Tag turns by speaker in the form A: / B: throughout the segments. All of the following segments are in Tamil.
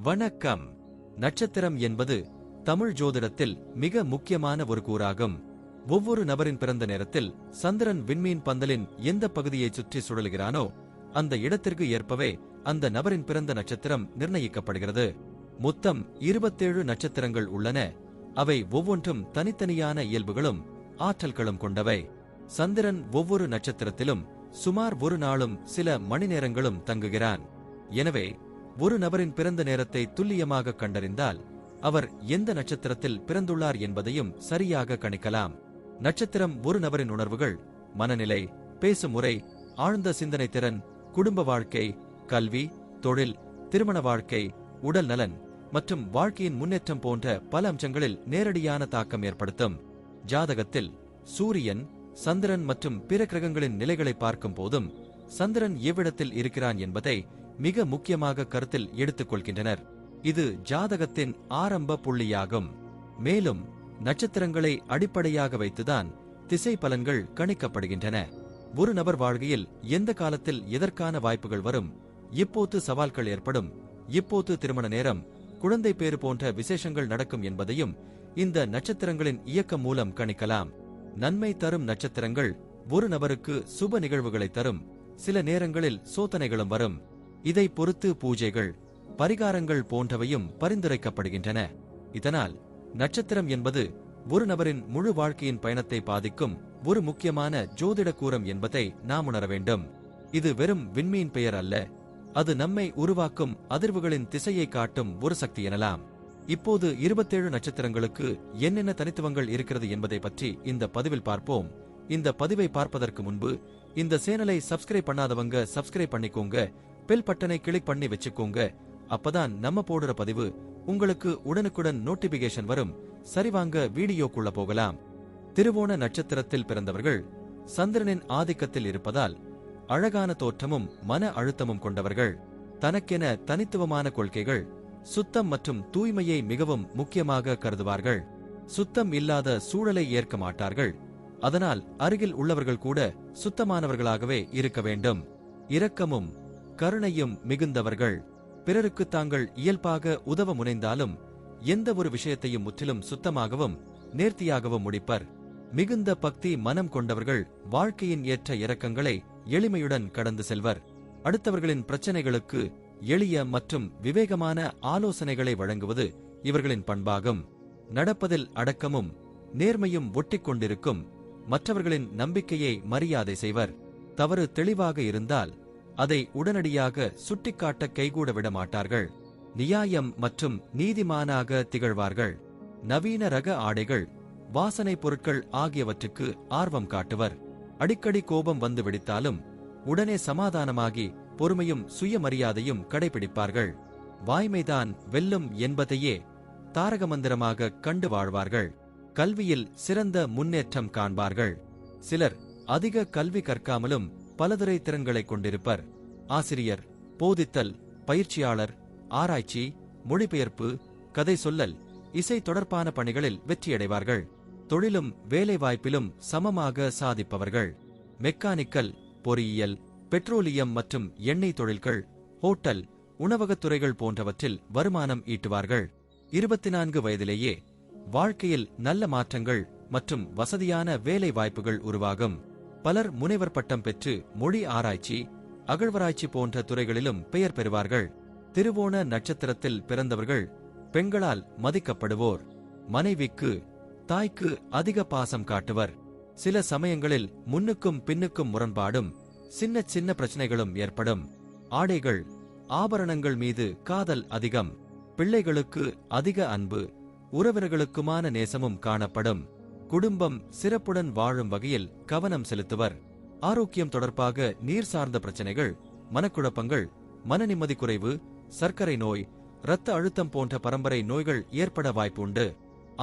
A: வணக்கம். நட்சத்திரம் என்பது தமிழ் ஜோதிடத்தில் மிக முக்கியமான ஒரு கூறாகும். ஒவ்வொரு நபரின் பிறந்த நேரத்தில் சந்திரன் விண்மீன் பந்தலின் எந்த பகுதியை சுற்றி சுழலுகிறானோ அந்த இடத்திற்கு ஏற்பவே அந்த நபரின் பிறந்த நட்சத்திரம் நிர்ணயிக்கப்படுகிறது. மொத்தம் 27 நட்சத்திரங்கள் உள்ளன. அவை ஒவ்வொன்றும் தனித்தனியான இயல்புகளும் ஆற்றல்களும் கொண்டவை. சந்திரன் ஒவ்வொரு நட்சத்திரத்திலும் சுமார் ஒரு நாளும் சில மணி நேரங்களும் தங்குகிறான். எனவே ஒரு நபரின் பிறந்த நேரத்தை துல்லியமாக கண்டறிந்தால் அவர் எந்த நட்சத்திரத்தில் பிறந்துள்ளார் என்பதையும் சரியாக கணிக்கலாம். நட்சத்திரம் ஒரு நபரின் உணர்வுகள், மனநிலை, பேசும் முறை, ஆழ்ந்த சிந்தனை திறன், குடும்ப வாழ்க்கை, கல்வி, தொழில், திருமண வாழ்க்கை, உடல் நலன் மற்றும் வாழ்க்கையின் முன்னேற்றம் போன்ற பல அம்சங்களில் நேரடியான தாக்கம் ஏற்படுத்தும். ஜாதகத்தில் சூரியன், சந்திரன் மற்றும் பிற கிரகங்களின் நிலைகளை பார்க்கும் போதும் சந்திரன் எவ்விடத்தில் இருக்கிறான் என்பதை மிக முக்கியமாக கருத்தில் எடுத்துக் கொள்கின்றனர். இது ஜாதகத்தின் ஆரம்ப புள்ளியாகும். மேலும் நட்சத்திரங்களை அடிப்படையாக வைத்துதான் திசை பலன்கள் கணிக்கப்படுகின்றன. ஒரு நபர் வாழ்க்கையில் எந்த காலத்தில் எதற்கான வாய்ப்புகள் வரும், எப்போது சவால்கள் ஏற்படும், எப்போது திருமண நேரம், குழந்தை பேறு போன்ற விசேஷங்கள் நடக்கும் என்பதையும் இந்த நட்சத்திரங்களின் இயக்கம் மூலம் கணிக்கலாம். நன்மை தரும் நட்சத்திரங்கள் ஒரு நபருக்கு சுப நிகழ்வுகளை தரும். சில நேரங்களில் சோதனைகளும் வரும். இதை பொறுத்து பூஜைகள், பரிகாரங்கள் போன்றவையும் பரிந்துரைக்கப்படுகின்றன. இதனால் நட்சத்திரம் என்பது ஒரு நபரின் முழு வாழ்க்கையின் பயணத்தை பாதிக்கும் ஒரு முக்கியமான ஜோதிட கூறம் என்பதை நாம் உணர வேண்டும். இது வெறும் விண்மீன் பெயர் அல்ல, அது நம்மை உருவாக்கும் அதிர்வுகளின் திசையை காட்டும் ஒரு சக்தி எனலாம். இப்போது 27 நட்சத்திரங்களுக்கு என்னென்ன தனித்துவங்கள் இருக்கிறது என்பதை பற்றி இந்த பதிவில் பார்ப்போம். இந்த பதிவை பார்ப்பதற்கு முன்பு இந்த சேனலை சப்ஸ்கிரைப் பண்ணாதவங்க சப்ஸ்கிரைப் பண்ணிக்கோங்க, பெல் பட்டனை கிளிக் பண்ணி வச்சுக்கோங்க. அப்பதான் நம்ம போடுற பதிவு உங்களுக்கு உடனுக்குடன் நோட்டிபிகேஷன் வரும். சரிவாங்க வீடியோக்குள்ள போகலாம். திருவோண நட்சத்திரத்தில் பிறந்தவர்கள் சந்திரனின் ஆதிக்கத்தில் இருப்பதால் அழகான தோற்றமும் மன அழுத்தமும் கொண்டவர்கள். தனக்கென தனித்துவமான கொள்கைகள், சுத்தம் மற்றும் தூய்மையை மிகவும் முக்கியமாக கருதுவார்கள். சுத்தம் இல்லாத சூழலை ஏற்க மாட்டார்கள். அதனால் அருகில் உள்ளவர்கள் கூட சுத்தமானவர்களாகவே இருக்க வேண்டும். இரக்கமும் கருணையும் மிகுந்தவர்கள். பிறருக்கு தாங்கள் இயல்பாக உதவ முனைந்தாலும் எந்த ஒரு விஷயத்தையும் முற்றிலும் சுத்தமாகவும் நேர்த்தியாகவும் முடிப்பர். மிகுந்த பக்தி மனம் கொண்டவர்கள் வாழ்க்கையின் ஏற்ற இறக்கங்களை எளிமையுடன் கடந்து செல்வர். அடுத்தவர்களின் பிரச்சனைகளுக்கு எளிய மற்றும் விவேகமான ஆலோசனைகளை வழங்குவது இவர்களின் பண்பாகும். நடப்பதில் அடக்கமும் நேர்மையும் ஒட்டிக்கொண்டிருக்கும். மற்றவர்களின் நம்பிக்கையை மரியாதை செய்வர். தவறு தெளிவாக இருந்தால் அதை உடனடியாக சுட்டிக்காட்ட கைகூட விட மாட்டார்கள். நியாயம் மற்றும் நீதிமானாக திகழ்வார்கள். நவீன ரக ஆடைகள், வாசனை பொருட்கள் ஆகியவற்றுக்கு ஆர்வம் காட்டுவர். அடிக்கடி கோபம் வந்து வெடித்தாலும் உடனே சமாதானமாகி பொறுமையும் சுயமரியாதையும் கடைபிடிப்பார்கள். வாய்மைதான் வெல்லும் என்பதையே தாரக மந்திரமாக கண்டு வாழ்வார்கள். கல்வியில் சிறந்த முன்னேற்றம் காண்பார்கள். சிலர் அதிக கல்வி கற்காமலும் பலதுறை திறன்களை கொண்டிருப்பர். ஆசிரியர், போதித்தல், பயிற்சியாளர், ஆராய்ச்சி, மொழிபெயர்ப்பு, கதை சொல்லல், இசை தொடர்பான பணிகளில் வெற்றியடைவார்கள். தொழிலும் வேலைவாய்ப்பிலும் சமமாக சாதிப்பவர்கள். மெக்கானிக்கல், பொறியியல், பெட்ரோலியம் மற்றும் எண்ணெய் தொழில்கள், ஹோட்டல், உணவகத்துறைகள் போன்றவற்றில் வருமானம் ஈட்டுவார்கள். 24 வயதிலேயே வாழ்க்கையில் நல்ல மாற்றங்கள் மற்றும் வசதியான வேலை வாய்ப்புகள் உருவாகும். பலர் முனைவர் பட்டம் பெற்று மொழி ஆராய்ச்சி, அகழ்வராய்ச்சி போன்ற துறைகளிலும் பெயர் பெறுவார்கள். திருவோண நட்சத்திரத்தில் பிறந்தவர்கள் பெண்களால் மதிக்கப்படுவோர். மனைவிக்கு, தாய்க்கு அதிக பாசம் காட்டுவர். சில சமயங்களில் முன்னுக்கும் பின்னுக்கும் முரண்பாடும் சின்ன சின்ன பிரச்சனைகளும் ஏற்படும். ஆடைகள், ஆபரணங்கள் மீது காதல் அதிகம். பிள்ளைகளுக்கு அதிக அன்பு, உறவினர்களுக்குமான நேசமும் காணப்படும். குடும்பம் சிறப்புடன் வாழும் வகையில் கவனம் செலுத்துவர். ஆரோக்கியம் தொடர்பாக நீர் சார்ந்த பிரச்சனைகள், மனக்குழப்பங்கள், மன நிம்மதி குறைவு, சர்க்கரை நோய், இரத்த அழுத்தம் போன்ற பரம்பரை நோய்கள் ஏற்பட வாய்ப்புண்டு.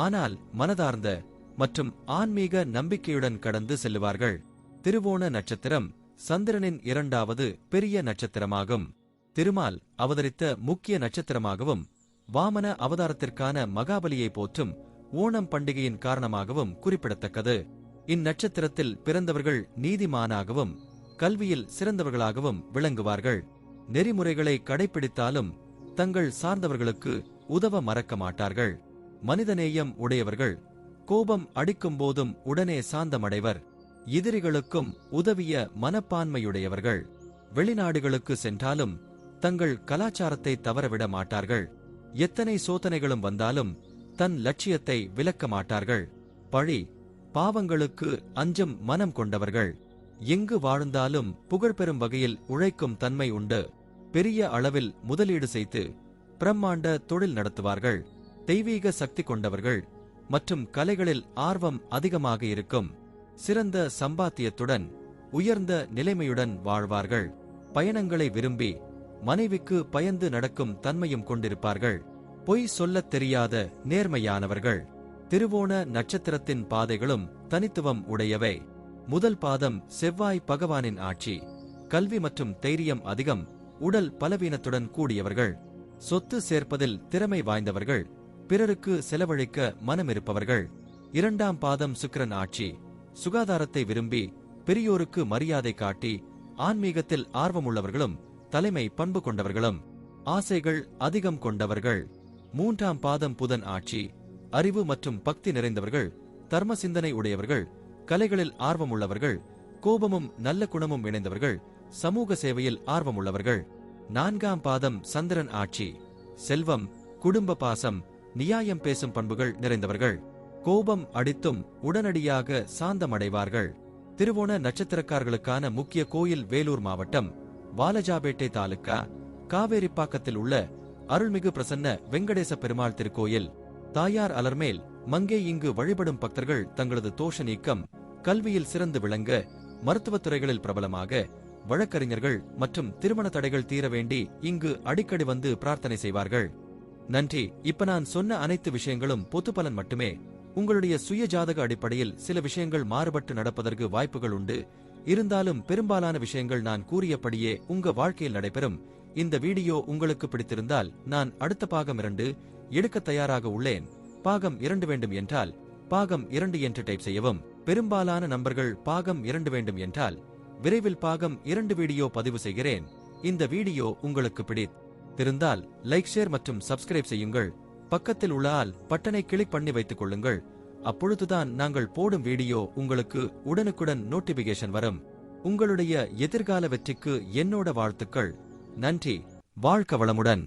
A: ஆனால் மனதார்ந்த மற்றும் ஆன்மீக நம்பிக்கையுடன் கடந்து செல்லுவார்கள். திருவோண நட்சத்திரம் சந்திரனின் 2வது பெரிய நட்சத்திரமாகும். திருமால் அவதரித்த முக்கிய நட்சத்திரமாகவும் வாமன அவதாரத்திற்கான மகாபலியை போற்றும் ஓணம் பண்டிகையின் காரணமாகவும் குறிப்பிடத்தக்கது. இந்நட்சத்திரத்தில் பிறந்தவர்கள் நீதிமானாகவும் கல்வியில் சிறந்தவர்களாகவும் விளங்குவார்கள். நெறிமுறைகளை கடைபிடித்தாலும் தங்கள் சார்ந்தவர்களுக்கு உதவ மறக்க மாட்டார்கள். மனிதநேயம் உடையவர்கள். கோபம் அடிக்கும் போதும் உடனே சாந்தமடைவர். எதிரிகளுக்கும் உதவிய மனப்பான்மையுடையவர்கள். வெளிநாடுகளுக்கு சென்றாலும் தங்கள் கலாச்சாரத்தை தவறவிட மாட்டார்கள். எத்தனை சோதனைகளும் வந்தாலும் தன் லட்சியத்தை விலக்க மாட்டார்கள். பழி பாவங்களுக்கு அஞ்சும் மனம் கொண்டவர்கள். எங்கு வாழ்ந்தாலும் புகழ்பெறும் வகையில் உழைக்கும் தன்மை உண்டு. பெரிய அளவில் முதலீடு செய்து பிரம்மாண்ட தொழில் நடத்துவார்கள். தெய்வீக சக்தி கொண்டவர்கள் மற்றும் கலைகளில் ஆர்வம் அதிகமாக இருக்கும். சிறந்த சம்பாத்தியத்துடன் உயர்ந்த நிலைமையுடன் வாழ்வார்கள். பயணங்களை விரும்பி மனைவிக்கு பயந்து நடக்கும் தன்மையும் கொண்டிருப்பார்கள். பொய் சொல்லத் தெரியாத நேர்மையானவர்கள். திருவோண நட்சத்திரத்தின் பாதைகளும் தனித்துவம் உடையவை. முதல் பாதம் செவ்வாய் பகவானின் ஆட்சி. கல்வி மற்றும் தைரியம் அதிகம். உடல் பலவீனத்துடன் கூடியவர்கள். சொத்து சேர்ப்பதில் திறமை வாய்ந்தவர்கள். பிறருக்கு செலவழிக்க மனமிருப்பவர்கள். இரண்டாம் பாதம் சுக்கிரன் ஆட்சி. சுகாதாரத்தை விரும்பி பெரியோருக்கு மரியாதை காட்டி ஆன்மீகத்தில் ஆர்வமுள்ளவர்களும் தலைமை பண்பு கொண்டவர்களும். ஆசைகள் அதிகம் கொண்டவர்கள். மூன்றாம் பாதம் புதன் ஆட்சி. அறிவு மற்றும் பக்தி நிறைந்தவர்கள். தர்ம சிந்தனை உடையவர்கள். கலைகளில் ஆர்வமுள்ளவர்கள். கோபமும் நல்ல குணமும் இணைந்தவர்கள். சமூக சேவையில் ஆர்வமுள்ளவர்கள். நான்காம் பாதம் சந்திரன் ஆட்சி. செல்வம், குடும்ப பாசம், நியாயம் பேசும் பண்புகள் நிறைந்தவர்கள். கோபம் அடித்தும் உடனடியாக சாந்தமடைவார்கள். திருவோண நட்சத்திரக்காரர்களுக்கான முக்கிய கோயில் வேலூர் மாவட்டம் வாலஜாபேட்டை தாலுகா காவேரிப்பாக்கத்தில் உள்ள அருள்மிகு பிரசன்ன வெங்கடேச பெருமாள் திருக்கோயில். தாயார் அலர்மேல் மங்கே இங்கு வழிபடும் பக்தர்கள் தங்களது தோஷ நீக்கம், கல்வியில் சிறந்து விளங்க, மருத்துவத்துறைகளில் பிரபலமாக, வழக்கறிஞர்கள் மற்றும் திருமண தடைகள் தீர வேண்டி இங்கு அடிக்கடி வந்து பிரார்த்தனை செய்வார்கள். நன்றி. இப்ப நான் சொன்ன அனைத்து விஷயங்களும் பொது பலன் மட்டுமே. உங்களுடைய சுய ஜாதக அடிப்படையில் சில விஷயங்கள் மாறுபட்டு நடப்பதற்கு வாய்ப்புகள் உண்டு. இருந்தாலும் பெரும்பாலான விஷயங்கள் நான் கூறியபடியே உங்க வாழ்க்கையில் நடைபெறும். இந்த வீடியோ உங்களுக்கு பிடித்திருந்தால் நான் அடுத்த பாகம் 2 எடுக்க தயாராக உள்ளேன். பாகம் 2 வேண்டும் என்றால் பாகம் 2 என்று டைப் செய்யவும். பெரும்பாலான நண்பர்கள் பாகம் 2 வேண்டும் என்றால் விரைவில் பாகம் 2 வீடியோ பதிவு செய்கிறேன். இந்த வீடியோ உங்களுக்கு பிடித்திருந்தால் லைக், ஷேர் மற்றும் சப்ஸ்கிரைப் செய்யுங்கள். பக்கத்தில் உள்ள ஆல் பட்டனை கிளிக் பண்ணி வைத்துக் கொள்ளுங்கள். அப்பொழுதுதான் நாங்கள் போடும் வீடியோ உங்களுக்கு உடனுக்குடன் நோட்டிபிகேஷன் வரும். உங்களுடைய எதிர்கால வெற்றிக்கு என்னோட வாழ்த்துக்கள். நன்றி. வாழ்க வளமுடன்.